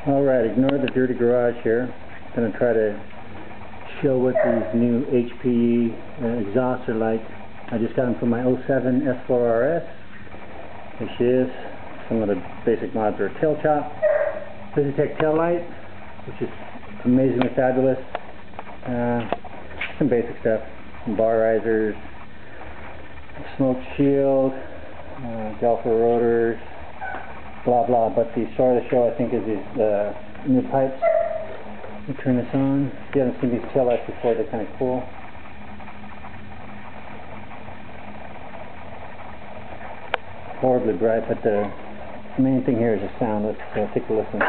Alright, ignore the dirty garage here. I'm going to try to show what these new HPE exhausts are like. I just got them from my 07 S4Rs. Here she is. Some of the basic mods are tail chop, Visitech tail light, which is amazingly fabulous. Some basic stuff, some bar risers, smoke shield, Delphi rotors, blah blah. But the star of the show, I think, is these new pipes. Let me turn this on. If you haven't seen these tail lights before, they're kind of cool. Horribly bright, but the main thing here is the sound. Let's take a listen.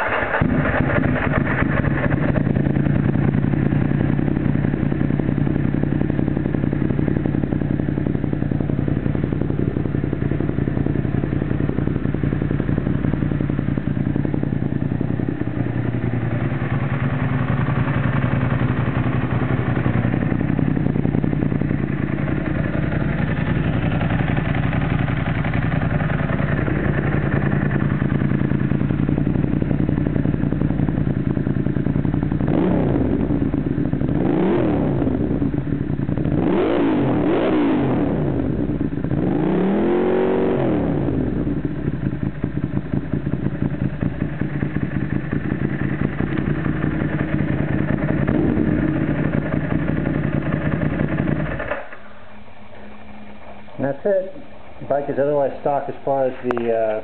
And that's it. The bike is otherwise stock as far as the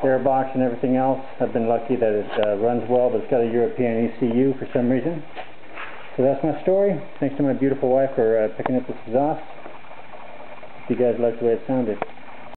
airbox and everything else. I've been lucky that it runs well, but it's got a European ECU for some reason. So that's my story. Thanks to my beautiful wife for picking up this exhaust. Hope you guys liked the way it sounded.